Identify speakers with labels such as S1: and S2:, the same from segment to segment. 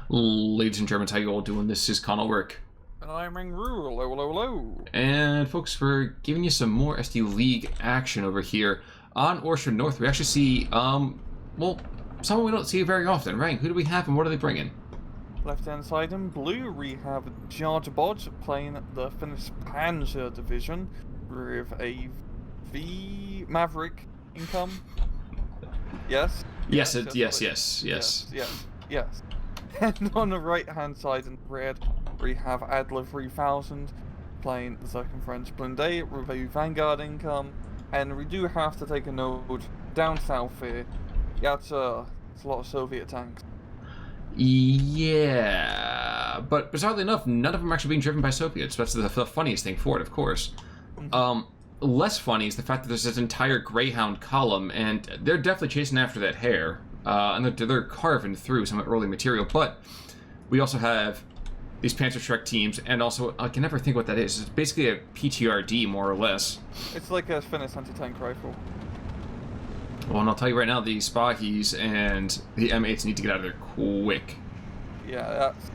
S1: Ladies and Germans, how you all doing? This is Connell Work.
S2: And I'm in Rule. Hello, hello, hello.
S1: And folks, we're giving you some more SD League action over here. On Orsha North, we actually see, well, someone we don't see very often, right? Who do we have and what are they bringing?
S2: Left-hand side in blue, we have Jardaboj playing the Finnish Pansaaridivision with a Maverick income. Yes?
S1: Yes.
S2: And on the right-hand side in red, we have Adler 3000 playing the second French Blindee with a Vanguard income. And we do have to take a note down south here. Yeah, it's a lot of Soviet tanks.
S1: Yeah, but bizarrely enough, none of them are actually being driven by Soviets. That's the funniest thing for it, of course. Less funny is the fact that there's this entire Greyhound column, and they're definitely chasing after that hare, and they're carving through some early material. But we also have these Panzerschreck teams, and also I can never think what that is. It's basically a PTRD, more or less.
S2: It's like a Finnish anti-tank rifle.
S1: Well, and I'll tell you right now, the Spahis and the M8s need to get out of there quick.
S2: Yeah, that's...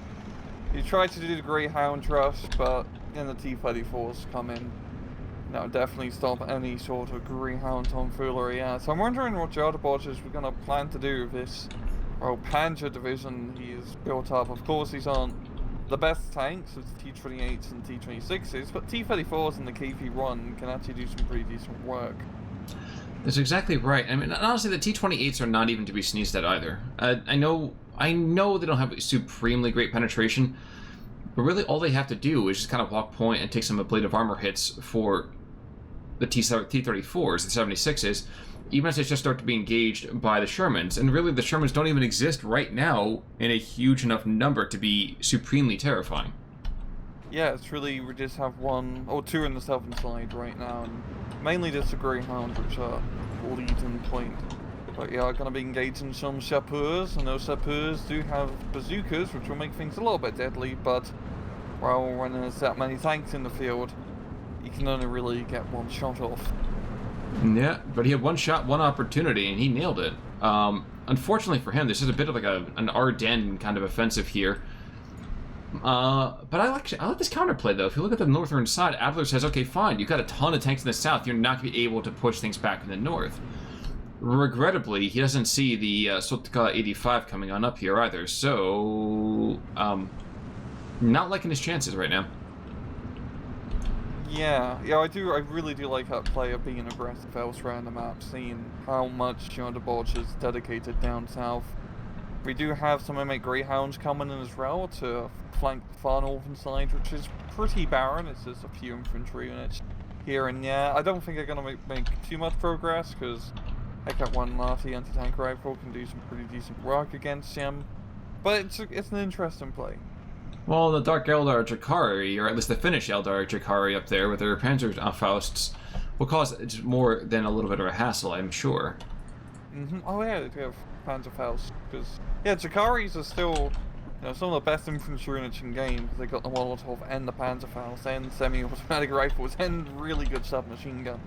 S2: You tried to do the Greyhound rush, but then the T-34s come in. No, definitely stop any sort of Greyhound tomfoolery, yeah. So I'm wondering what Jardaboj is going to plan to do with this, well, Panzer division he's built up. Of course, he's on the best tanks, with the T-28s and T-26s, but T-34s and the KV-1 can actually do some pretty decent work.
S1: That's exactly right. I mean, honestly, the T-28s are not even to be sneezed at either. I know they don't have supremely great penetration, but really all they have to do is just kind of walk point and take some ablative armor hits for the T-34s, the 76s, even as they just start to be engaged by the Shermans. And really, the Shermans don't even exist right now in a huge enough number to be supremely terrifying.
S2: Yeah, it's really, we just have one or two in the southern side right now, and mainly just the Greyhound, which are leading point. But yeah, going to be engaging some Chasseurs, and those Chasseurs do have bazookas, which will make things a little bit deadly, but, well, when there's that many tanks in the field, you can only really get one shot off.
S1: Yeah, but he had one shot, one opportunity, and he nailed it. Unfortunately for him, this is a bit of like an Ardennes kind of offensive here. But I like this counterplay, though. If you look at the northern side, Adler says, okay, fine, you've got a ton of tanks in the south, you're not going to be able to push things back in the north. Regrettably, he doesn't see the Sotka 85 coming on up here either, so not liking his chances right now.
S2: Yeah, I really do like that player being aggressive elsewhere on the map, seeing how much Jardaboj is dedicated down south. We do have some M8 Greyhounds coming in as well to flank the far northern side, which is pretty barren. It's just a few infantry units here and there. I don't think they're going to make too much progress, because AK-1 Lati anti-tank rifle can do some pretty decent work against him. But it's an interesting play.
S1: Well, the Dark Eldar Jakari, or at least the Finnish Eldar Jakari up there with their Panzerfausts, will cause more than a little bit of a hassle, I'm sure.
S2: Oh yeah, they do have Panzerfaust, because yeah, Jakaris are still, some of the best infantry units in game, because they got the Molotov and the Panzerfaust and semi-automatic rifles and really good submachine gun.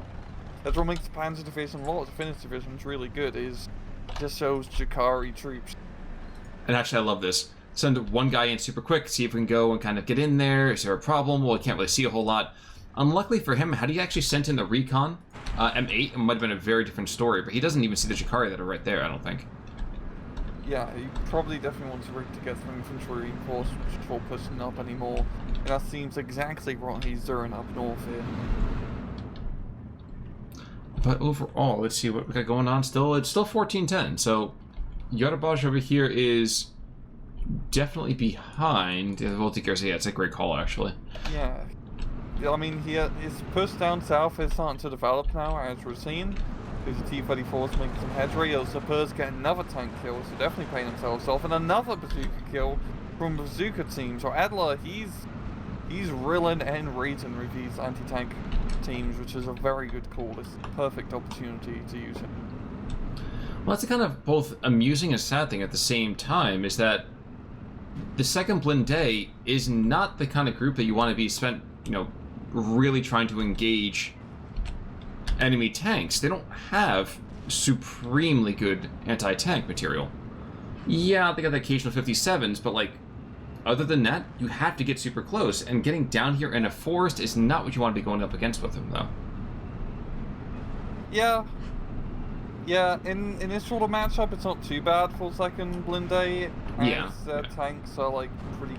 S2: That's what makes the Panzer division, a lot of the Finnish divisions, really good, is just those Jakari troops.
S1: And actually, I love this. Send one guy in super quick, see if we can go and kind of get in there. Is there a problem? Well, we can't really see a whole lot. Unluckily for him, had he actually sent in the recon, M8, it might have been a very different story, but he doesn't even see the Jakari that are right there, I don't think.
S2: Yeah, he probably definitely wants to get some infantry reinforcements before pushing up anymore. And that seems exactly what he's doing up north here.
S1: But overall, let's see what we got going on. It's still 14-10, so Jardaboj over here is definitely behind the Voltigers. Yeah, it's a great call, actually.
S2: Yeah, I mean, his push down south is starting to develop now, as we're seeing. Because the T-34's making some headway. The Chasseurs get another tank kill, so definitely paying themselves off, and another bazooka kill from bazooka team. So Adler, he's reeling and rating with these anti-tank teams, which is a very good call. It's a perfect opportunity to use it.
S1: Well, that's a kind of both amusing and sad thing at the same time, is that the second Blindee is not the kind of group that you want to be really trying to engage enemy tanks. They don't have supremely good anti-tank material. Yeah, they got the occasional 57s, but like, other than that, you have to get super close, and getting down here in a forest is not what you want to be going up against with them, though.
S2: Yeah. Yeah, in this sort of matchup, it's not too bad for second Blindee.
S1: Yeah.
S2: Tanks are like pretty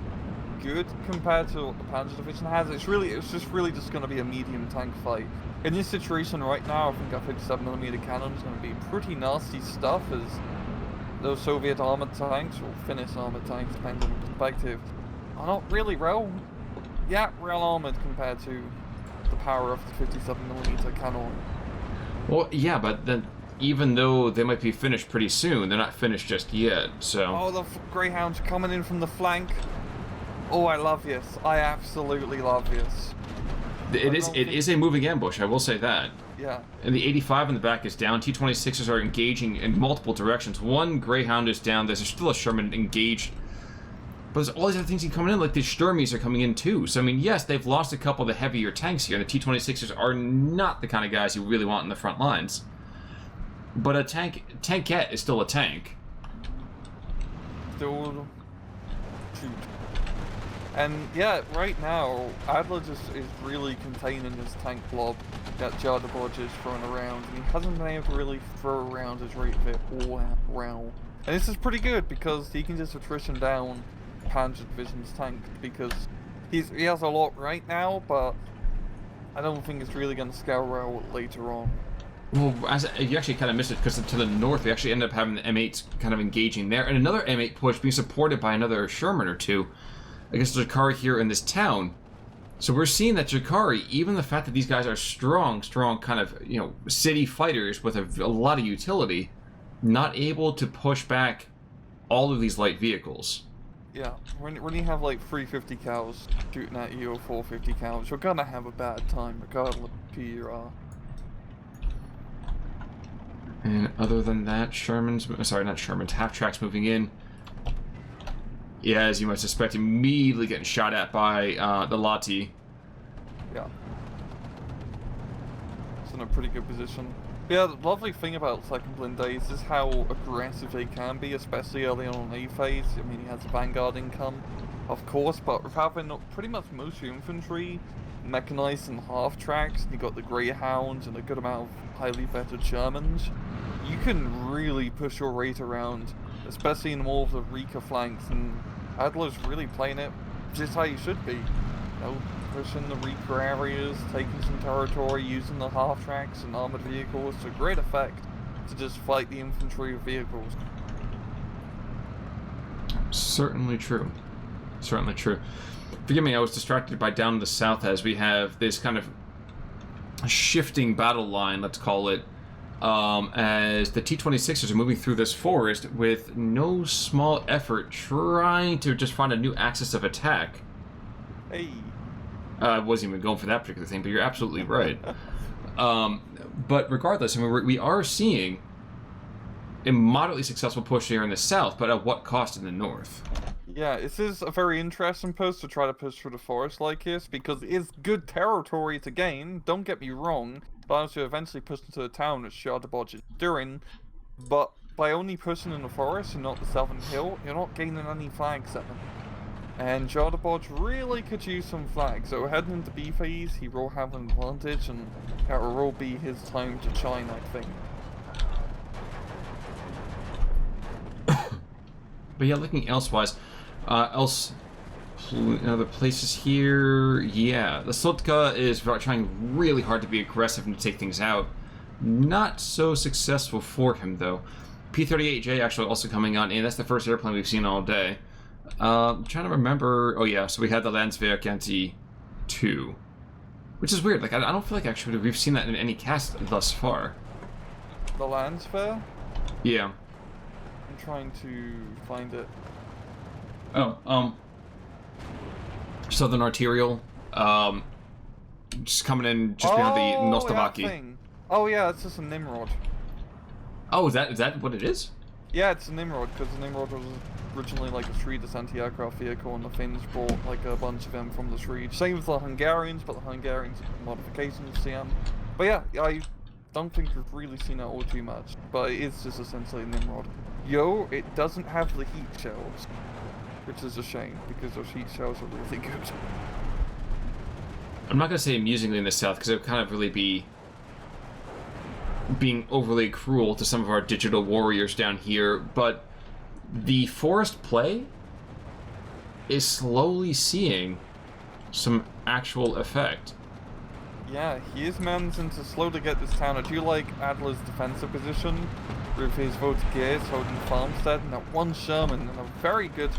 S2: good compared to what the Panzer Division has. It's just really just going to be a medium tank fight. In this situation right now, I think a 57mm cannon is going to be pretty nasty stuff, as those Soviet armored tanks, or Finnish armored tanks, depends on the perspective, are not really well armored compared to the power of the 57mm cannon.
S1: Well, yeah, but then even though they might be finished pretty soon, they're not finished just yet, so...
S2: Oh, the Greyhounds coming in from the flank. Oh, I love this. I absolutely love this.
S1: It is a moving ambush, I will say that.
S2: Yeah.
S1: And the 85 in the back is down. T-26s are engaging in multiple directions. One Greyhound is down. There's still a Sherman engaged. But there's all these other things coming in, like the Sturmies are coming in too. So, I mean, yes, they've lost a couple of the heavier tanks here. And the T-26s are not the kind of guys you really want in the front lines. But a tankette is still a tank.
S2: Still shoot. And yeah, right now, Adler just is really containing this tank blob that Jardaboj is throwing around. And he hasn't been able to really throw around his rate of it all out well. And this is pretty good because he can just attrition down Panzer Division's tank, because he has a lot right now, but I don't think it's really going to scale well later on.
S1: Well, you actually kind of missed it, because to the north, we actually ended up having the M8s kind of engaging there, and another M8 push being supported by another Sherman or two against Jakari here in this town. So we're seeing that Jakari, even the fact that these guys are strong kind of, you know, city fighters with a lot of utility, not able to push back all of these light vehicles.
S2: Yeah, when you have like 350 cows shooting at you or 450 cows, you're gonna have a bad time regardless of who you are.
S1: And other than that, half-tracks moving in. Yeah, as you might suspect, immediately getting shot at by the Lati.
S2: Yeah. It's in a pretty good position. Yeah, the lovely thing about second Blindee is just how aggressive they can be, especially early on A phase. I mean, he has a Vanguard income, of course, but with having pretty much most of your infantry mechanized in half-tracks, and you've got the Greyhounds and a good amount of highly vetted Shermans, you can really push your rate around, especially in more of the weaker flanks, and Adler's really playing it just how you should be. You know, pushing the weaker areas, taking some territory, using the half-tracks and armored vehicles to great effect to just fight the infantry vehicles.
S1: Certainly true. Certainly true. Forgive me, I was distracted by down to the south as we have this kind of shifting battle line, let's call it, as the T-26s are moving through this forest with no small effort trying to just find a new axis of attack.
S2: Hey.
S1: I wasn't even going for that particular thing, but you're absolutely right. But regardless, I mean, we are seeing a moderately successful push here in the south, but at what cost in the north?
S2: Yeah, this is a very interesting post to try to push through the forest like this, because it's good territory to gain, don't get me wrong, but as you eventually push into the town, which Jardaboj is doing, but by only pushing in the forest and not the southern hill, you're not gaining any flags at them. And Jardaboj really could use some flags, so heading into B phase, he will have an advantage, and that will all be his time to shine, I think.
S1: But yeah, looking elsewise, other places here, yeah. The Slotka is trying really hard to be aggressive and to take things out. Not so successful for him, though. P-38J actually also coming on in. That's the first airplane we've seen all day. I'm trying to remember... Oh, yeah, so we had the Landswehr Anti 2. Which is weird. Like, I don't feel like actually we've seen that in any cast thus far.
S2: The Landswehr?
S1: Yeah.
S2: I'm trying to find it.
S1: Oh, Southern Arterial, just coming in just behind the Nostovaki.
S2: Oh yeah, it's just a Nimrod.
S1: Oh, is that what it is?
S2: Yeah, it's a Nimrod, because the Nimrod was originally like a Swedish anti-aircraft vehicle, and the Finns brought like a bunch of them from the Swedes. Same with the Hungarians, but the Hungarians modifications CM. But yeah, I don't think we've really seen that all too much, but it is just essentially a Nimrod. Yo, it doesn't have the heat shells, which is a shame because those heat shells are really good.
S1: I'm not going to say amusingly in the south, because it would kind of really be being overly cruel to some of our digital warriors down here, but the forest play is slowly seeing some actual effect.
S2: Yeah, he is managing to slowly get this town. I do like Adler's defensive position with his Voltigeurs holding Farmstead and that one Sherman and a very good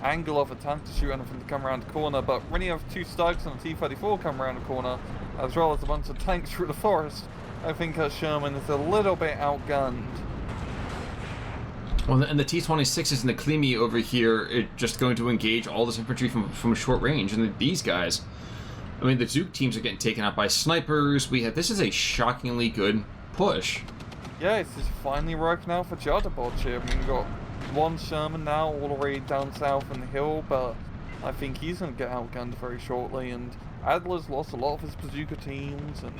S2: angle of attack to shoot anything to come around the corner, but when you have 2 Stugs and a T-34 come around the corner, as well as a bunch of tanks through the forest, I think Sherman is a little bit outgunned.
S1: Well, and the T-26s and the Klimi over here are just going to engage all this infantry from short range, and these guys, I mean, the Zook teams are getting taken out by snipers. This is a shockingly good push.
S2: Yeah, it's just finally working out for Jardaboj here. I mean, we've got 1 Sherman now all the way down south in the hill, but I think he's going to get outgunned very shortly, and Adler's lost a lot of his bazooka teams and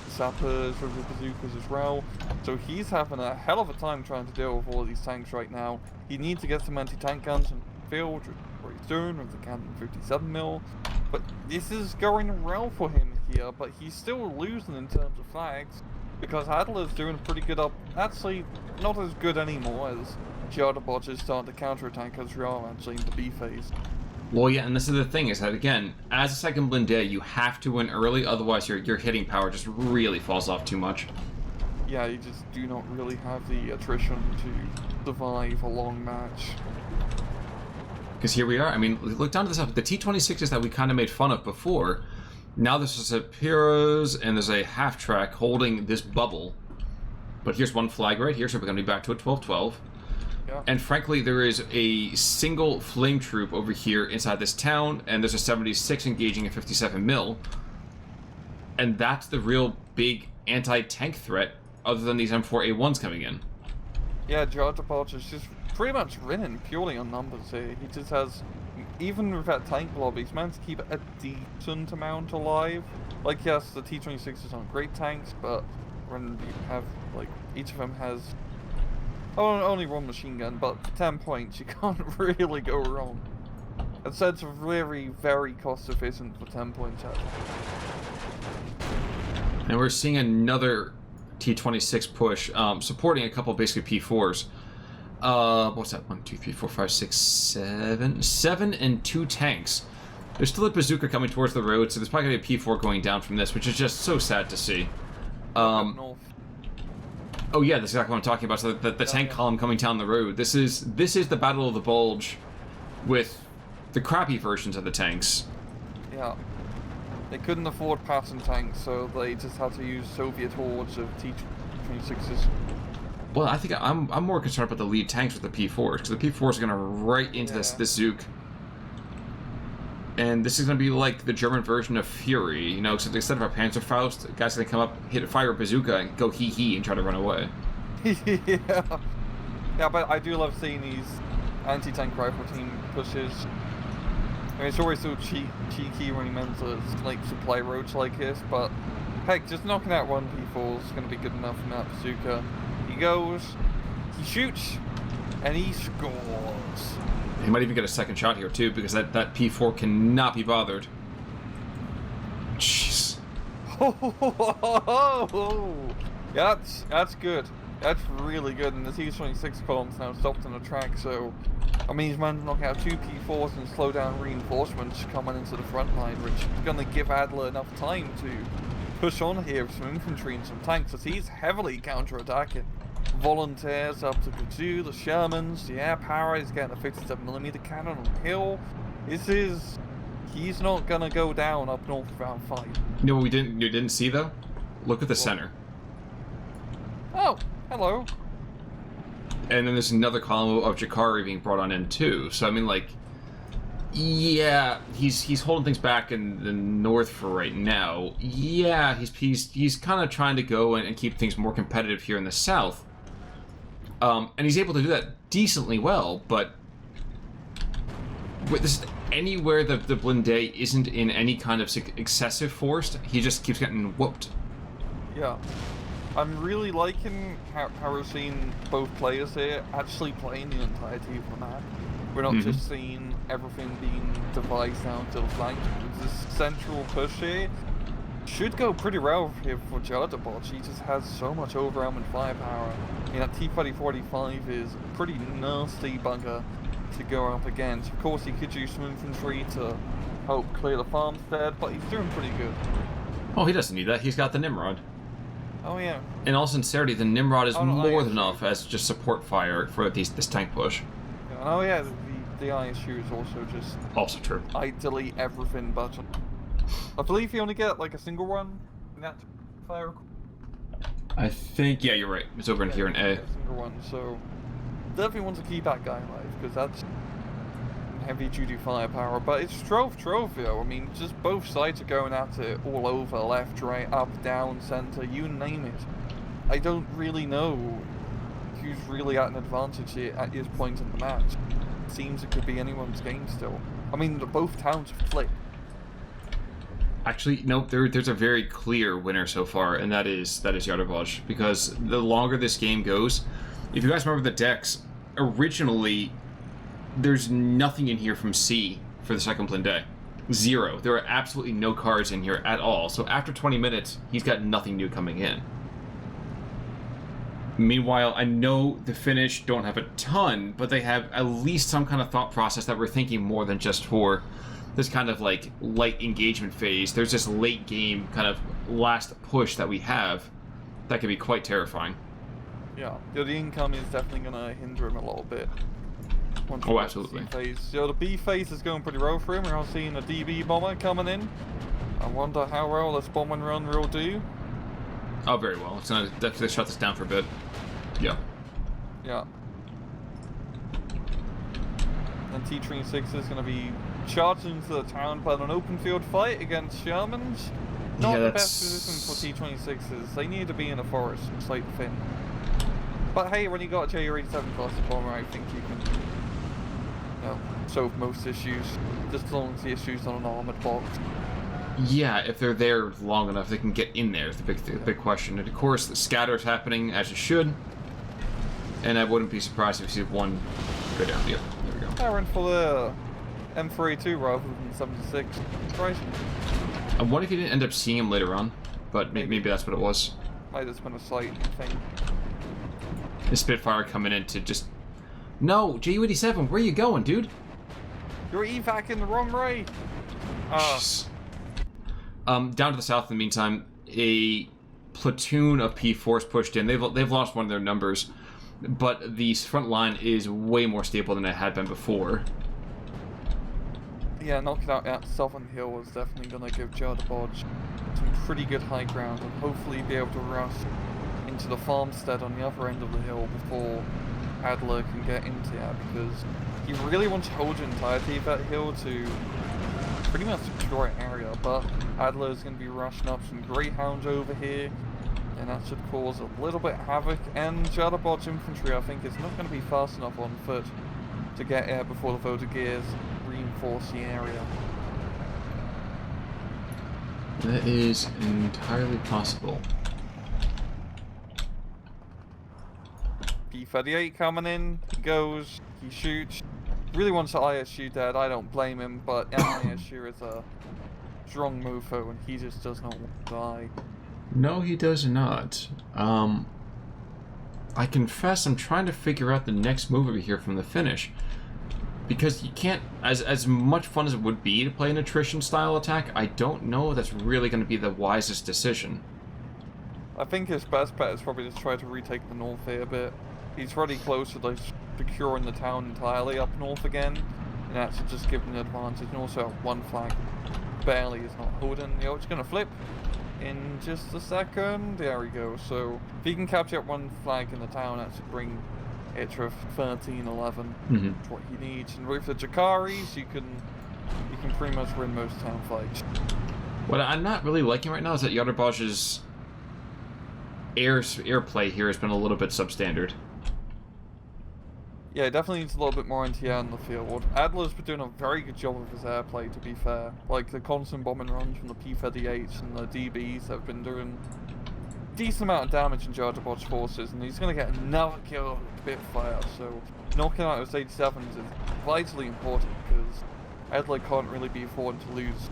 S2: sappers with the bazookas as well, so he's having a hell of a time trying to deal with all of these tanks right now. He needs to get some anti-tank guns in the field, what he's doing with the Cannon 57mm, but this is going well for him here, but he's still losing in terms of flags, because Adler's doing pretty good up, actually not as good anymore as Jardaboj is starting to counterattack as we are actually in the B phase.
S1: Well, yeah, and this is the thing, is that, again, as a second Blindee, you have to win early, otherwise your hitting power just really falls off too much.
S2: Yeah, you just do not really have the attrition to survive a long match.
S1: Because here we are, I mean, look down to this, the T-26s that we kind of made fun of before, now there's a Piros and there's a half-track holding this bubble. But here's one flag right here, so we're going to be back to a 12-12.
S2: Yeah.
S1: And frankly, there is a single flame troop over here inside this town, and there's a 76 engaging a 57mm. And that's the real big anti-tank threat, other than these M4A1s coming in.
S2: Yeah, Jardaboj is just pretty much winning purely on numbers here. He just has, even with that tank blob, he's managed to keep a decent amount alive. Like, yes, the T-26s aren't great tanks, but when you have, like, each of them has only 1 machine gun, but for 10 points, you can't really go wrong. It's very, very cost efficient for 10 points out.
S1: And we're seeing another T-26 push, supporting a couple basically P4s. What's that? 1, 2, 3, 4, 5, 6, 7. 7 and 2 tanks. There's still a bazooka coming towards the road, so there's probably going to be a P4 going down from this, which is just so sad to see. Oh yeah, that's exactly what I'm talking about. So the tank column coming down the road. This is the Battle of the Bulge, with the crappy versions of the tanks.
S2: Yeah, they couldn't afford pattern tanks, so they just had to use Soviet hordes of T-26s.
S1: Well, I think I'm more concerned about the lead tanks with the P4s, because the P4s are going to right into this Zook. And this is going to be like the German version of Fury, you know, so instead of a Panzerfaust, the guy's going to come up, fire a bazooka, and go hee-hee and try to run away.
S2: Yeah, but I do love seeing these anti-tank rifle team pushes. I mean, it's always so cheeky when he meant to, like, supply roads like this, but heck, just knocking out 1 P4 is going to be good enough from that bazooka. He goes, he shoots, and he scores.
S1: He might even get a second shot here, too, because that P4 cannot be bothered. Jeez.
S2: Yeah, that's good. That's really good, and the T-26 column's now stopped on the track, so I mean, he's managed to knock out 2 P4s and slow down reinforcements coming into the front line, which is going to give Adler enough time to push on here with some infantry and some tanks, as he's heavily counter-attacking. Volunteers up to Kazoo, the Shermans, the air power, he's getting a 57mm cannon on the hill. He's not going to go down up north without a fight.
S1: You know what you didn't see, though? Look at the center.
S2: Oh, hello.
S1: And then there's another column of Jakari being brought on in, too. So, I mean, like, yeah, he's holding things back in the north for right now. Yeah, he's kind of trying to go and keep things more competitive here in the south. And he's able to do that decently well, but with this, anywhere the Blindee isn't in any kind of excessive force, he just keeps getting whooped.
S2: Yeah. I'm really liking how we're seeing both players here actually playing the entirety of the map. We're not just seeing everything being devised down to the flanks. This central push here should go pretty well here for Jardaboj. He just has so much overwhelming firepower. I mean, that T-3045 is a pretty nasty bugger to go up against. Of course, he could use some infantry to help clear the farmstead, but he's doing pretty good.
S1: Oh, he doesn't need that. He's got the Nimrod.
S2: Oh, yeah.
S1: In all sincerity, the Nimrod is more than enough as just support fire for this tank push.
S2: Oh, yeah, the ISU is also just...
S1: Also true.
S2: I delete everything button. I believe you only get, like, a single one in that fire.
S1: I think, yeah, you're right. It's over in here in A.
S2: A single one, so... Definitely want to keep that guy alive, because that's heavy-duty firepower, but it's trove, yo. I mean, just both sides are going at it all over, left, right, up, down, center, you name it. I don't really know who's really at an advantage here at this point in the match. It seems it could be anyone's game still. I mean, both towns have flipped.
S1: Actually, no, there's a very clear winner so far, and that is Jardaboj, because the longer this game goes, if you guys remember the decks, originally there's nothing in here from C for the second Blindee. Zero. There are absolutely no cards in here at all. So after 20 minutes, he's got nothing new coming in. Meanwhile, I know the Finnish don't have a ton, but they have at least some kind of thought process that we're thinking more than just for this kind of like light engagement phase. There's this late game kind of last push that we have that can be quite terrifying.
S2: Yeah, the income is definitely going to hinder him a little bit.
S1: Oh, absolutely.
S2: So the B phase is going pretty well for him. We're now seeing a DB bomber coming in. I wonder how well this bomb and run will do.
S1: Oh, very well. It's going to definitely shut this down for a bit. Yeah.
S2: Yeah. And T-26 is going to be charged into the town, but an open field fight against Shermans. Not the best position for T-26s. They need to be in a forest, just like the Finn. But hey, when you got a JU-87 cluster bomber, I think you can, solve most issues, just as long as the issue's on an armored box.
S1: Yeah, if they're there long enough, they can get in there is the big question. And of course, the scatter is happening as it should, and I wouldn't be surprised if you see one go down. Yep, there we go.
S2: I went for the M3A2 rather than 76. Surprising.
S1: I wonder if you didn't end up seeing him later on, but maybe that's what it was.
S2: Might have been a slight thing.
S1: The Spitfire coming in to just... No, JU-87, where are you going, dude?
S2: You're evac in the wrong way!
S1: Down to the south in the meantime, a platoon of P4s pushed in. They've lost one of their numbers, but the front line is way more stable than it had been before.
S2: Yeah, knocking out that southern hill is definitely going to give Jardaboj some pretty good high ground and hopefully be able to rush into the farmstead on the other end of the hill before Adler can get into that, because he really wants to hold the entirety of that hill to pretty much secure an area, but Adler is going to be rushing up some Greyhounds over here, and that should cause a little bit of havoc, and Jardaboj infantry I think is not going to be fast enough on foot to get there before the Voter Gears reinforce the area.
S1: That is entirely possible.
S2: P-38 coming in, he goes, he shoots, really wants the ISU dead, I don't blame him, but ISU is a strong mofo and he just does not want to die.
S1: No, he does not. I confess I'm trying to figure out the next move over here from the Finnish. Because you can't, as much fun as it would be to play an attrition style attack, I don't know if that's really going to be the wisest decision.
S2: I think his best bet is probably to try to retake the north here a bit. He's really close to like securing the town entirely up north again, and that should just give him an advantage. And also one flag barely is not holding. It's going to flip in just a second. There we go. So if he can capture one flag in the town, that should bring it to 13-11. That's what he needs. And with the Jakaris, you can pretty much win most town fights.
S1: What I'm not really liking right now is that Jardaboj's airplay here has been a little bit substandard.
S2: Yeah, it definitely needs a little bit more NTR in the field. Adler's been doing a very good job of his airplay, to be fair. Like, the constant bomb and runs from the P-38s and the DBs have been doing decent amount of damage in Jardaboj's forces, and he's going to get another kill with Spitfire, so knocking out those 87s is vitally important, because Adler can't really be afforded to lose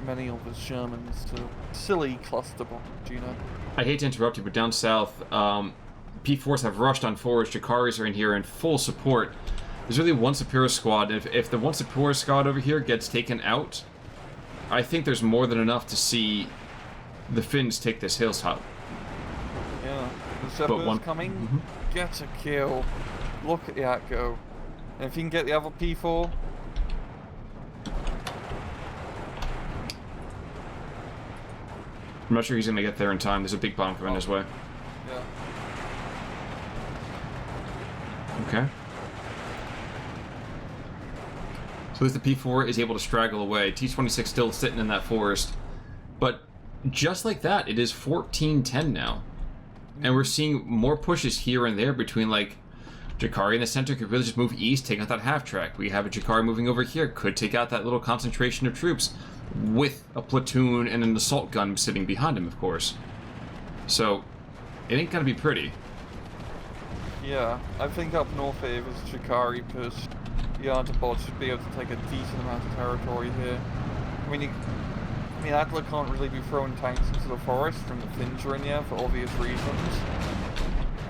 S2: many of his Shermans to silly cluster bombs, you know.
S1: I hate to interrupt you, but down south, P4s have rushed on forward. Jakaris are in here in full support. There's really one Superior squad, and if the one Superior squad over here gets taken out, I think there's more than enough to see the Finns take this hilltop.
S2: Yeah, the Shepherd's coming, gets a kill. Look at that go. And if you can get the other P4,
S1: I'm not sure he's going to get there in time. There's a big bomb coming his way.
S2: Yeah.
S1: Okay. So at least the P4 is able to straggle away. T-26 still sitting in that forest. But just like that, it is 14-10 now. And we're seeing more pushes here and there between, like, Jakari in the center could really just move east, take out that half-track. We have a Jakari moving over here, could take out that little concentration of troops with a platoon and an assault gun sitting behind him, of course. So, it ain't gonna be pretty.
S2: Yeah, I think up north here, if it's Jakari push, Jardaboj should be able to take a decent amount of territory here. I mean, Adler can't really be throwing tanks into the forest from the Finns are in here for obvious reasons.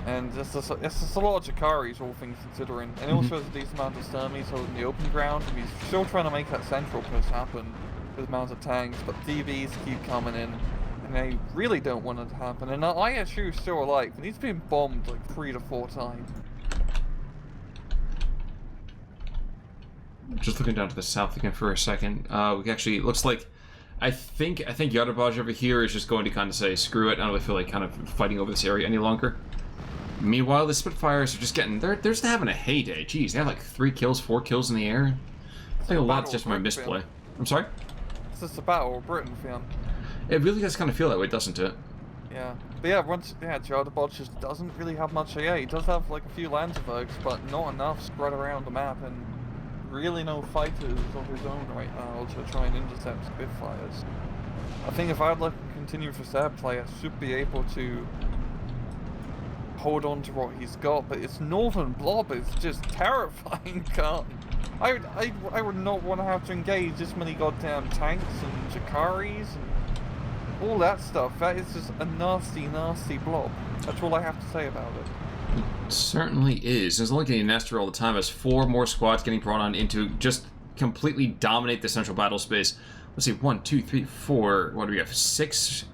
S2: And it's just a lot of Jakaris, all things considering. And he also has a decent amount of Sturmies holding the open ground, and he's still trying to make that central push happen with amounts of tanks, but DVs keep coming in, and they really don't want it to happen. And the ISU is still alive, and he's been bombed like 3 to 4 times.
S1: Just looking down to the south again for a second. We actually, it looks like, I think Jardaboj over here is just going to kind of say, screw it, I don't really feel like kind of fighting over this area any longer. Meanwhile, the Spitfires are just getting, they're just having a heyday. Jeez, they have like 3 kills, 4 kills in the air. I think a lot's just my misplay. I'm sorry?
S2: It's just a battle of Britain, fan.
S1: It really does kind of feel that way, doesn't it?
S2: Yeah. But yeah, Jardaboj just doesn't really have much AA. He does have like a few Landsbergs, but not enough spread around the map, and really no fighters of his own right now to try and intercept Spitfires. I think if Adler can continue for Serb players, should be able to hold on to what he's got, but its northern blob is just terrifying, can't. I would not want to have to engage this many goddamn tanks and Jakaris and all that stuff. That is just a nasty, nasty blob. That's all I have to say about it.
S1: It certainly is. It's only getting nastier all the time as 4 more squads getting brought on into just completely dominate the central battle space. Let's see, 1, 2, 3, 4, what do we have? 6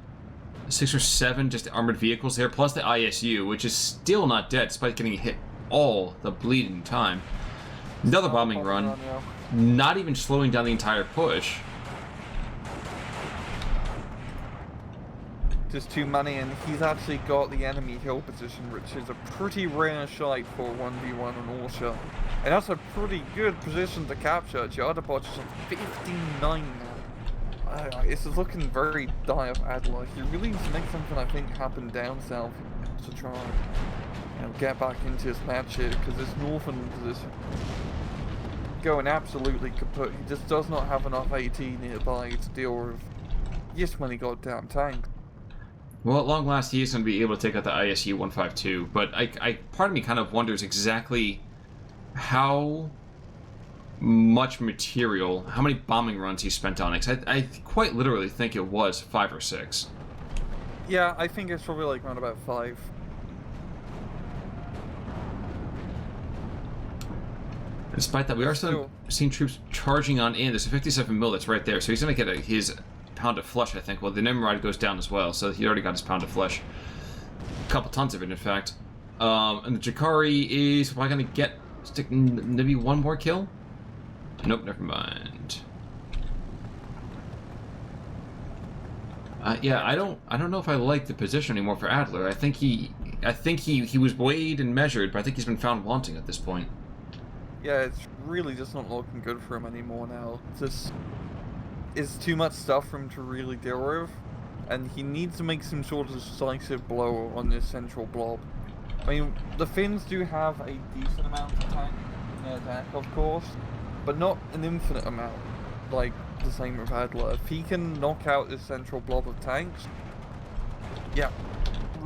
S1: or 7 just armored vehicles there, plus the ISU, which is still not dead despite getting hit all the bleeding time. Another bombing run, not even slowing down the entire push.
S2: Just too many, and he's actually got the enemy hill position, which is a pretty rare sight for 1v1 on Orsha. And that's a pretty good position to capture. Jardaboj is on 59 now. It's looking very dire for Adler. He really needs to make something, I think, happen down south to try and get back into his match here, because this northern position going absolutely kaput. He just does not have enough AT nearby to deal with this many goddamn tanks.
S1: Well, at long last, he is going to be able to take out the ISU 152, but part of me kind of wonders exactly how much material, how many bombing runs he spent on it. 'Cause I quite literally think it was 5 or 6.
S2: Yeah, I think it's probably like around about 5.
S1: Despite that, we are still seeing troops charging on in. There's a 57 mil that's right there, so he's going to get his pound of flesh, I think. Well, the Nimrod goes down as well, so he already got his pound of flesh. A couple tons of it, in fact. And the Jakari is probably going to get maybe 1 more kill? Nope, never mind. Yeah, I don't know if I like the position anymore for Adler. I think he was weighed and measured, but I think he's been found wanting at this point.
S2: Yeah, it's really just not looking good for him anymore now. It's too much stuff for him to really deal with, and he needs to make some sort of decisive blow on this central blob. I mean, the Finns do have a decent amount of tanks in their deck, of course, but not an infinite amount, like the same with Adler. If he can knock out this central blob of tanks, yeah,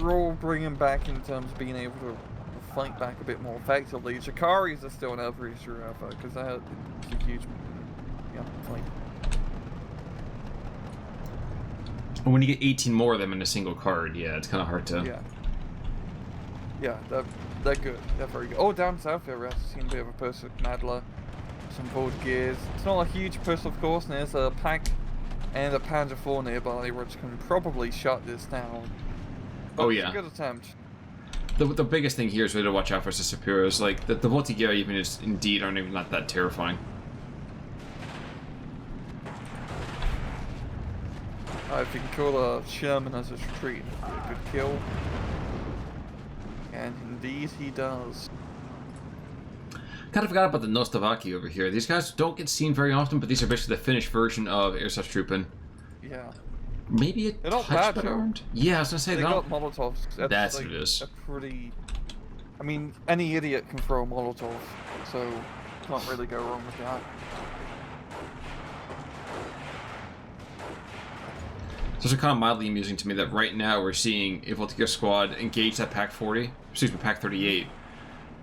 S2: we're all bringing back in terms of being able to fight back a bit more effectively. Jakaris are still another issue ever, because that's a huge fight.
S1: When you get 18 more of them in a single card, yeah, it's kind of hard to...
S2: Yeah, they're good. They're very good. Oh, down south here, we're seeing a bit of a push with Adler. Some forward gears. It's not a huge push, of course, and there's a pack and a Panzer IV nearby, which can probably shut this down. But
S1: Oh,
S2: it's
S1: yeah.
S2: a good attempt.
S1: The biggest thing here is really to watch out for the Superiors. Like, the Voltigeur even is indeed aren't even not that terrifying.
S2: If you can kill a Sherman as it's retreating, it'd be a good kill. And indeed he does.
S1: Kind of forgot about the Nostovaki over here. These guys don't get seen very often, but these are basically the Finnish version of Ersatztruppen.
S2: Yeah.
S1: Maybe
S2: They're not
S1: touch
S2: bad,
S1: better
S2: though.
S1: armed? Yeah, I was gonna say
S2: They
S1: they
S2: got
S1: don't...
S2: Molotovs.
S1: That's
S2: like,
S1: what it is.
S2: A pretty... I mean, any idiot can throw a Molotov, so can't really go wrong with that.
S1: It's also kind of mildly amusing to me that right now we're seeing a Voltigeur squad engage that Pack 40, excuse me, Pack 38,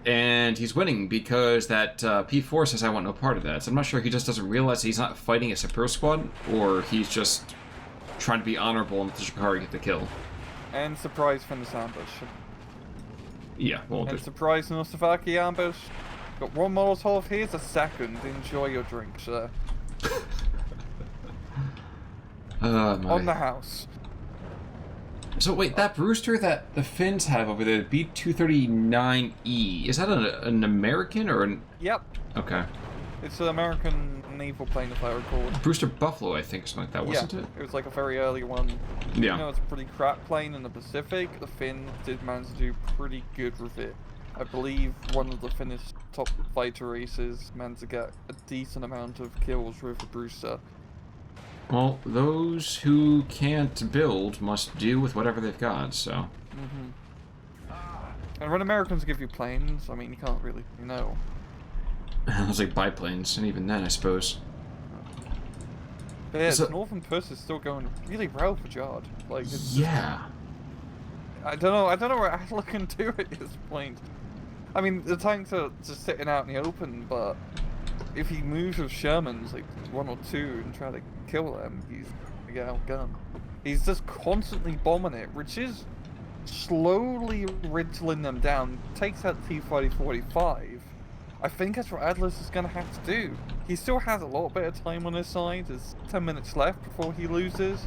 S1: and he's winning because that P4 says I want no part of that. So I'm not sure he just doesn't realize he's not fighting a Super squad, or he's just trying to be honorable and let the Shikari get the kill.
S2: And surprise Finnish ambush.
S1: Yeah, well,
S2: And surprise Nostovaki ambush. Got one Molotov, here's a second. Enjoy your drink, sir. On the house.
S1: So wait, that Brewster that the Finns have over there, B-239E, is that an American or an...
S2: Yep.
S1: Okay.
S2: It's an American naval plane, if I recall.
S1: Brewster Buffalo, I think, or something like that, wasn't it?
S2: It was like a very early one.
S1: Yeah.
S2: You know, it's a pretty crap plane in the Pacific. The Finns did manage to do pretty good with it. I believe one of the Finnish top fighter races managed to get a decent amount of kills with the Brewster.
S1: Well, those who can't build must do with whatever they've got, so...
S2: And when Americans give you planes, I mean, you can't really know.
S1: I was like biplanes, and even then, I suppose.
S2: But yeah,
S1: So-
S2: Northern Puss is still going really well for Jard. Like, it's
S1: Yeah.
S2: I don't know what Adler can do at this point. I mean, the tanks are just sitting out in the open, but if he moves with Shermans, like one or two, and try to kill them, he's gonna get outgunned. He's just constantly bombing it, which is slowly riddling them down. Takes out T-40-45. I think that's what Adler's is gonna have to do. He still has a little bit of time on his side. There's 10 minutes left before he loses.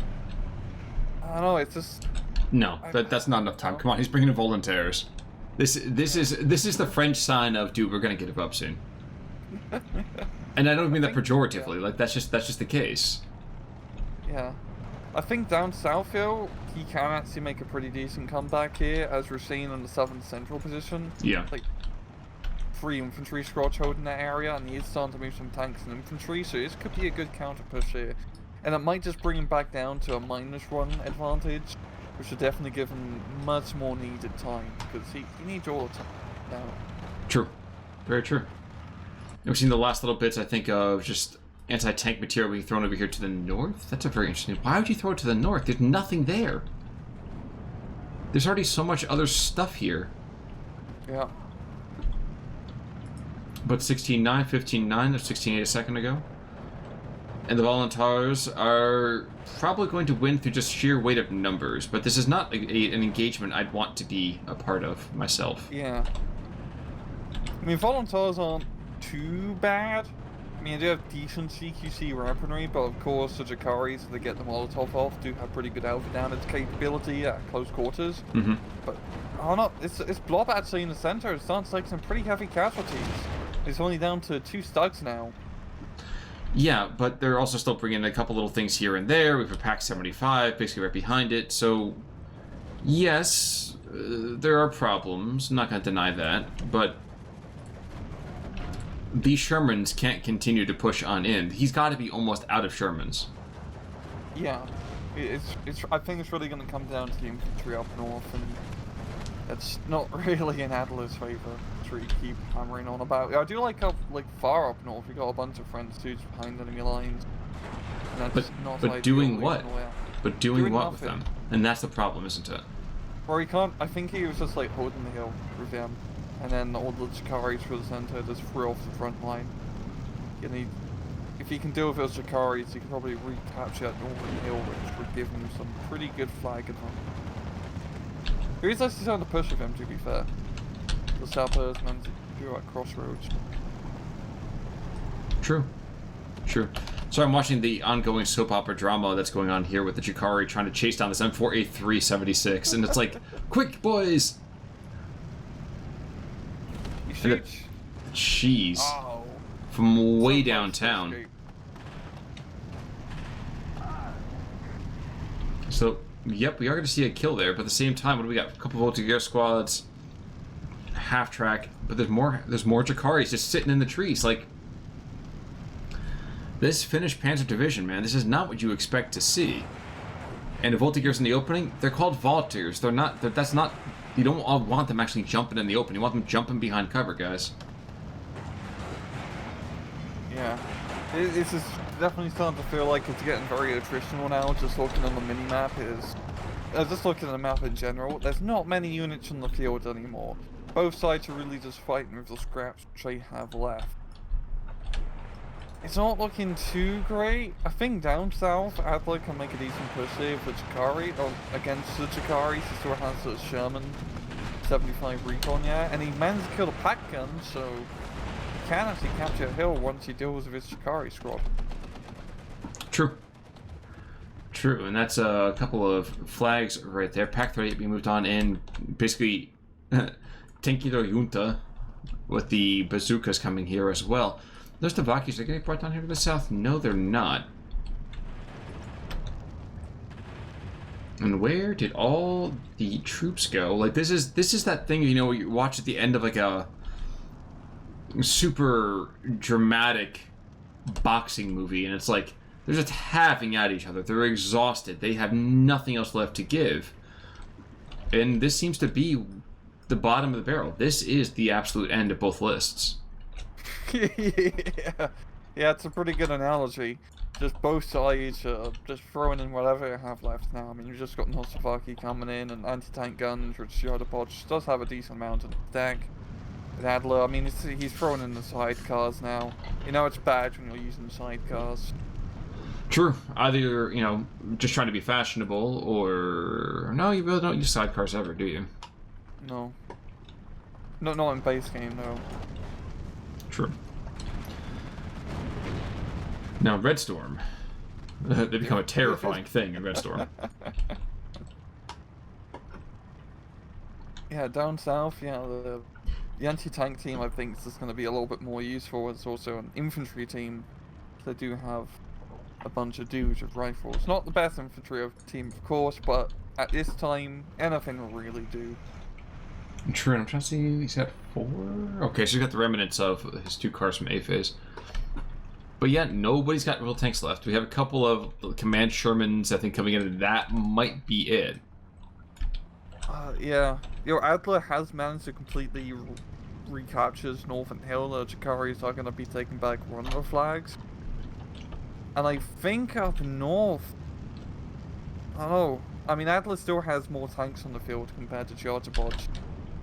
S2: I don't know, it's just...
S1: No, that's not enough time. Come on, he's bringing in volunteers. This is the French sign of, dude, we're gonna give up soon. And I don't mean that pejoratively. Like that's just the case.
S2: Yeah. I think down south here, he can actually make a pretty decent comeback here, as we're seeing in the southern central position.
S1: Yeah.
S2: Like, 3 infantry squads holding that area, and he is starting to move some tanks and infantry, so this could be a good counter push here. And it might just bring him back down to a -1 advantage, which would definitely give him much more needed time, because he needs all the time now.
S1: True. Very true. We've seen the last little bits, I think, of just anti-tank material being thrown over here to the north. That's a very interesting... Why would you throw it to the north? There's nothing there. There's already so much other stuff here.
S2: Yeah.
S1: But 16-9, 15-9, there's 16-8 a second ago. And the Volunteers are probably going to win through just sheer weight of numbers, but this is not an engagement I'd want to be a part of myself.
S2: Yeah. I mean, Volunteers aren't too bad. I mean, they do have decent CQC weaponry, but of course the Jakaris, if they get the Molotov off, do have pretty good alpha damage capability at close quarters. But, oh no, it's Blob actually in the center. It sounds like some pretty heavy casualties. It's only down to 2 studs now.
S1: Yeah, but they're also still bringing in a couple little things here and there. We have a Pack 75, basically right behind it. So, yes, there are problems. I'm not going to deny that. But these Shermans can't continue to push on in. He's got to be almost out of Shermans.
S2: Yeah, I think it's really going to come down to the infantry up north, and it's not really in Adler's favor to keep hammering on about. I do like how, far up north, we got a bunch of French dudes behind enemy lines. And that's not
S1: but
S2: ideal
S1: doing what?
S2: reason why-
S1: But doing what
S2: nothing.
S1: with them? And that's the problem, isn't it?
S2: Or he can't, I think he was just like holding the hill with him, and then all the Chikaris for the center just threw off the front line. And if he can deal with those Chikaris, he can probably recapture that northern hill, which would give him some pretty good flag advantage. He is actually starting to push with him, to be fair. The Sappers meant to do at crossroads.
S1: True. True. So I'm watching the ongoing soap opera drama that's going on here with the Chikari trying to chase down this M4A376, and it's like, quick, boys!
S2: You shoot.
S1: Jeez.
S2: Oh.
S1: From way downtown. So, yep, we are going to see a kill there, but at the same time, what do we got? A couple of Voltigeur squads, half track, but there's more Chikaris just sitting in the trees, like... This Finnish Panzer Division, man, this is not what you expect to see. And the Voltigeurs in the opening, they're called Voltigeurs. They're not, that's not, you don't want them actually jumping in the open. You want them jumping behind cover, guys.
S2: Yeah. It's just definitely starting to feel like it's getting very attritional now, just looking on the mini-map just looking at the map in general, there's not many units on the field anymore. Both sides are really just fighting with the scraps which they have left. It's not looking too great. I think down south, Adler can make a decent push there with the Chikari, or against the Chikari. He still has the Sherman 75 recon, yeah, and he managed to kill the pack gun, so he can actually capture a hill once he deals with his Chikari squad. True.
S1: True, and that's a couple of flags right there. Pack 38 being moved on in, basically, Tenkiro Junta with the bazookas coming here as well. Those Tavakis, are they getting brought down here to the south? No, they're not. And where did all the troops go? Like, this is that thing, you know, you watch at the end of like a super dramatic boxing movie, and it's like they're just having at each other. They're exhausted. They have nothing else left to give. And this seems to be the bottom of the barrel. This is the absolute end of both lists.
S2: Yeah, it's a pretty good analogy. Just both sides just throwing in whatever they have left now. I mean, you've just got Nosavaki coming in, and anti-tank guns, which Jardaboj does have a decent amount of stack. Adler, I mean, he's throwing in the sidecars now. You know it's bad when you're using sidecars.
S1: True. Either you're, you know, just trying to be fashionable, or... No, you really don't use sidecars ever, do you?
S2: No. Not in base game, no.
S1: True. Now, Red Storm. They become a terrifying thing in Red Storm.
S2: Yeah, down south, yeah, the anti-tank team I think is just going to be a little bit more useful. It's also an infantry team. They do have a bunch of dudes with rifles. Not the best infantry team, of course, but at this time, anything will really do.
S1: True, and I'm trying to see, he's got 4? Okay, so he's got the remnants of his 2 cars from A-phase. But yeah, nobody's got real tanks left. We have a couple of command Shermans, I think, coming in. That might be it.
S2: Yeah. Adler has managed to completely recapture Northern Hill. The Chikaris are going to be taking back one of the flags. And I think up north... I don't know. I mean, Adler still has more tanks on the field compared to Jardaboj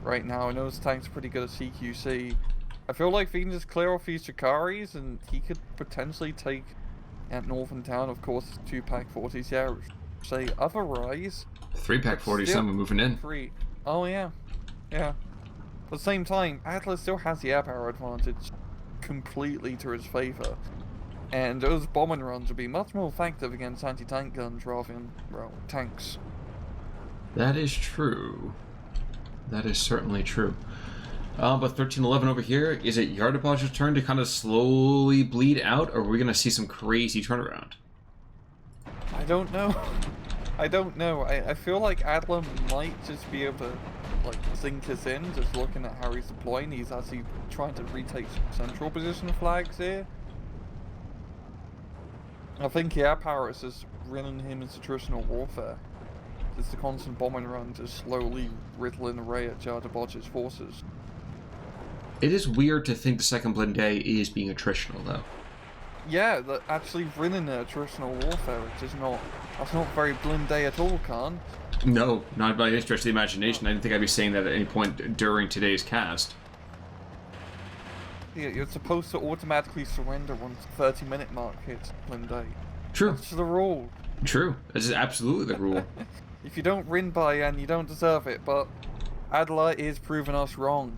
S2: right now. I know his tank's pretty good at CQC. I feel like if he can just clear off these Chikaris, and he could potentially take at Northern Town, of course, 2-pack 40s, yeah, say otherwise.
S1: 3-pack 40s, someone moving in.
S2: 3. Oh, yeah. Yeah. At the same time, Adler still has the air power advantage completely to his favor. And those bombing runs would be much more effective against anti-tank guns rather than, well, tanks.
S1: That is true. That is certainly true. But 1311 over here, is it Jardaboj's turn to kind of slowly bleed out, or are we going to see some crazy turnaround?
S2: I don't know. I don't know. I feel like Adler might just be able to, like, sink us in, just looking at how he's deploying. He's actually trying to retake central position flags here. I think the air power is just running him into attritional warfare. It's the constant bombing run just slowly riddling away at Jardaboj's forces.
S1: It is weird to think the second Blindee is being attritional, though.
S2: Yeah, actually running the attritional warfare, which is not... That's not very Blindee at all, Khan.
S1: No, not by any stretch of the imagination. I didn't think I'd be saying that at any point during today's cast.
S2: Yeah, you're supposed to automatically surrender once the 30-minute mark hits Blindee.
S1: True.
S2: That's the rule.
S1: True. This is absolutely the rule.
S2: If you don't win by and you don't deserve it, but Adler is proving us wrong.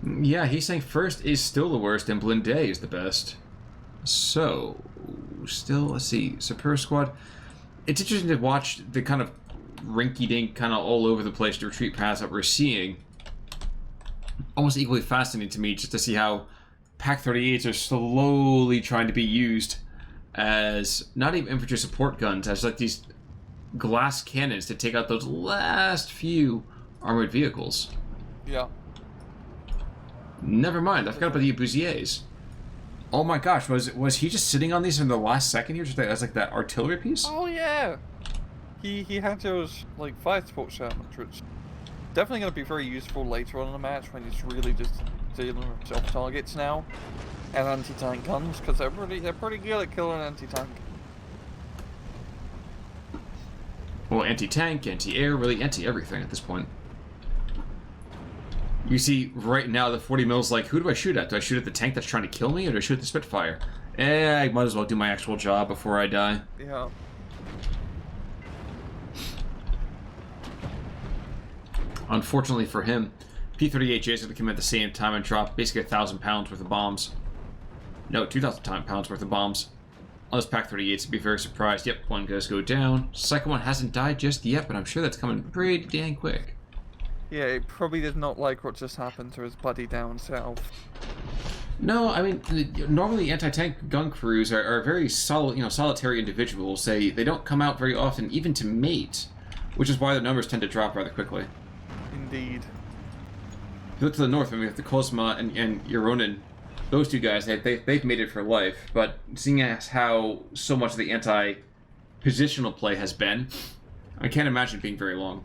S1: Yeah, he's saying first is still the worst and Blindee is the best. So, still, let's see, Super Squad. It's interesting to watch the kind of rinky-dink, kind of all over the place retreat paths that we're seeing. Almost equally fascinating to me just to see how Pak-38s are slowly trying to be used as not even infantry support guns, as like these glass cannons to take out those last few armored vehicles.
S2: Yeah.
S1: Never mind, I forgot about the Abusiers. Oh my gosh, was he just sitting on these in the last second here, just as like that artillery piece?
S2: Oh yeah. He had those like fire support shelters, which definitely going to be very useful later on in the match when he's really just dealing with self targets now and anti-tank guns, because they're pretty good at killing anti-tank.
S1: Well, anti-tank, anti-air, really anti-everything at this point. You see, right now, the 40 mil's like, who do I shoot at? Do I shoot at the tank that's trying to kill me, or do I shoot at the Spitfire? I might as well do my actual job before I die.
S2: Yeah.
S1: Unfortunately for him, P-38Js are going to come at the same time and drop basically 1,000 pounds worth of bombs. No, 2,000 pounds worth of bombs. On this Pak-38s, to be very surprised. Yep, one does go down. Second one hasn't died just yet, but I'm sure that's coming pretty dang quick.
S2: Yeah, he probably did not like what just happened to his buddy down south.
S1: No, I mean, normally anti-tank gun crews are very solitary individuals. They don't come out very often, even to mate, which is why their numbers tend to drop rather quickly.
S2: Indeed.
S1: If you look to the north, we have the Kozma and Euronin. Those two guys, they've made it for life, but seeing as how so much of the anti-positional play has been, I can't imagine it being very long.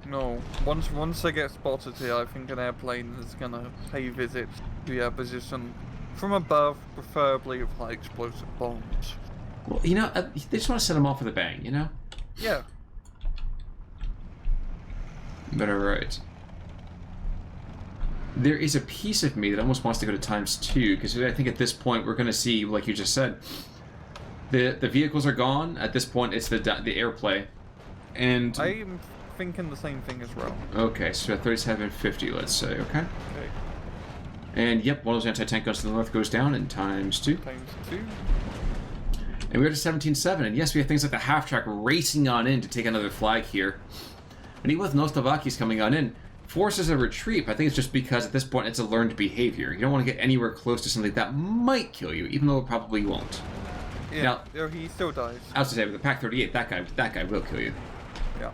S2: No, once they get spotted here, I think an airplane is gonna pay visit to their position from above, preferably with high explosive bombs.
S1: Well, they just want to set them off with a bang, you know?
S2: Yeah.
S1: But alright. There is a piece of me that almost wants to go to ×2, because I think at this point we're going to see, like you just said, the vehicles are gone. At this point, it's the airplay. And
S2: I'm thinking the same thing as well.
S1: Okay, so 3750, let's say, okay?
S2: Okay.
S1: And yep, one of those anti-tank guns to the north goes down in ×2.
S2: ×2.
S1: And we're to 17-7, and yes, we have things like the half-track racing on in to take another flag here. And even with Nostovakis coming on in, forces a retreat, but I think it's just because at this point it's a learned behavior. You don't want to get anywhere close to something that might kill you, even though it probably won't.
S2: Yeah, now, he still dies.
S1: I was to say, with the Pak-38, that guy will kill you.
S2: Yeah.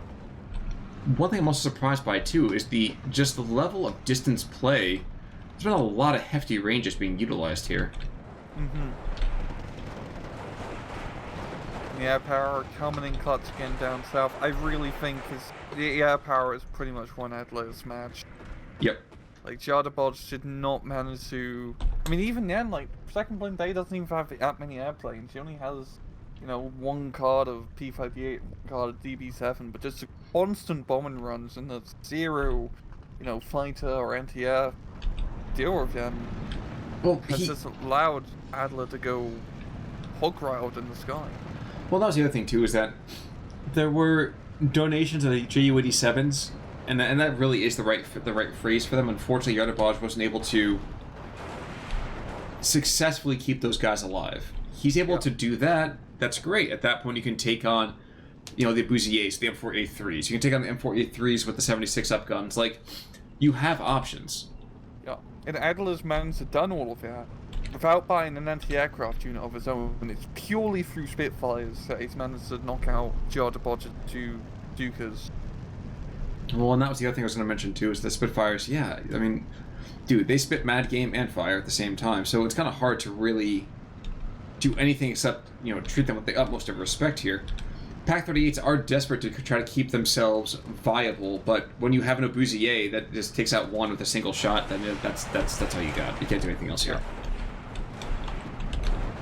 S1: One thing I'm also surprised by, too, is the level of distance play. There's been a lot of hefty ranges being utilized here.
S2: Mm-hmm. The air power coming in clutch again down south. I really think the air power is pretty much won Adler's match.
S1: Yep.
S2: Like, Jardaboj did not manage to... I mean, even then, like, second Blindee doesn't even have that many airplanes. He only has, one card of P-58, one card of DB-7, but just constant bombing runs and there's zero, fighter or anti-air deal with them.
S1: Well,
S2: has just allowed Adler to go hog wild in the sky.
S1: Well, that was the other thing, too, is that there were donations of the Ju-87s, and that really is the right phrase for them. Unfortunately, Jardaboj wasn't able to successfully keep those guys alive. He's able to do that. That's great. At that point, you can take on, the Abusiers, the M4A3s. You can take on the M4A3s with the 76 up guns. Like, you have options.
S2: Yeah, and Adler's managed to done all of that without buying an anti-aircraft unit of his own. It's purely through Spitfires that he's managed to knock out Jardaboj to Dukas.
S1: Well, and that was the other thing I was going to mention, too, is the Spitfires. Yeah, I mean, dude, they spit mad game and fire at the same time, so it's kind of hard to really do anything except, treat them with the utmost of respect here. Pak-38s are desperate to try to keep themselves viable, but when you have an Abusier that just takes out one with a single shot, then that's all you got. You can't do anything else here.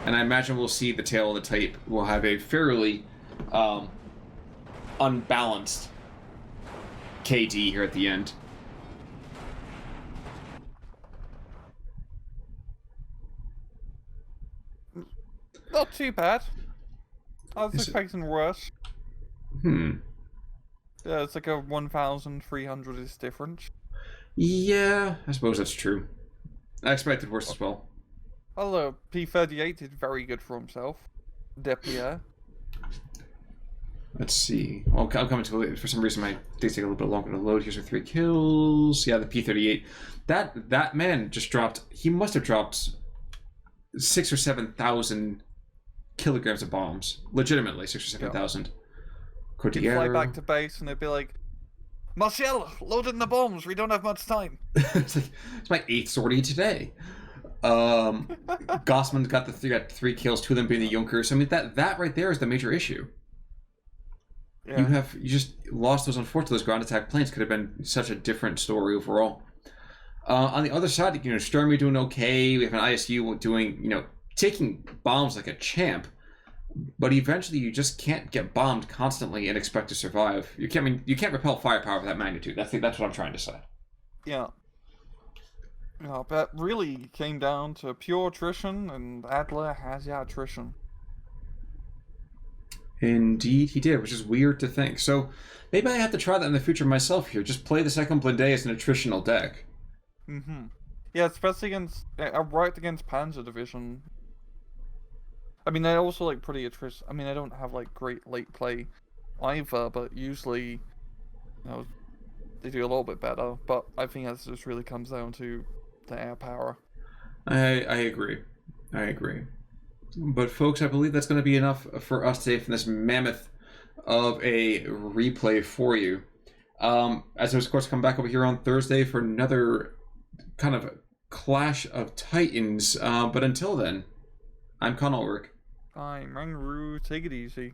S1: And I imagine we'll see the tail of the tape will have a fairly unbalanced KD here at the end.
S2: Not too bad. I was expecting worse. Yeah, it's like a 1,300 is difference.
S1: Yeah, I suppose that's true. I expected worse as well.
S2: Although P38 did very good for himself. Deputy.
S1: Let's see. Well, I'm coming to it. For some reason, my things take a little bit longer to load. Here's our 3 kills. Yeah, the P38. That man just dropped. He must have dropped 6,000 or 7,000 kilograms of bombs. Legitimately, 6,000 or 7,000.
S2: He'd fly back to base and they'd be like, Martial, load in the bombs. We don't have much time.
S1: It's my 8th sortie today. Gossman got 3 kills, 2 of them being the Junkers. I mean, that right there is the major issue. Yeah. You just lost those. Unfortunately, those ground attack planes could have been such a different story overall. On the other side, Sturmy doing okay. We have an ISU doing, taking bombs like a champ. But eventually, you just can't get bombed constantly and expect to survive. You can't repel firepower of that magnitude. That's what I'm trying to say.
S2: Yeah. No, that really came down to pure attrition, and Adler has attrition.
S1: Indeed, he did, which is weird to think. So maybe I have to try that in the future myself here. Just play the second Blindee as an attritional deck.
S2: Yeah, especially against Pansaaridivision. I mean, they're also pretty attrition. I mean, I don't have great late play either, but usually, they do a little bit better. But I think that just really comes down to the air power.
S1: I agree. But folks, I believe that's going to be enough for us today from this mammoth of a replay for you. As of course, come back over here on Thursday for another kind of clash of titans. But until then, I'm Con Ulrich.
S2: I'm Rangaroo. Take it easy.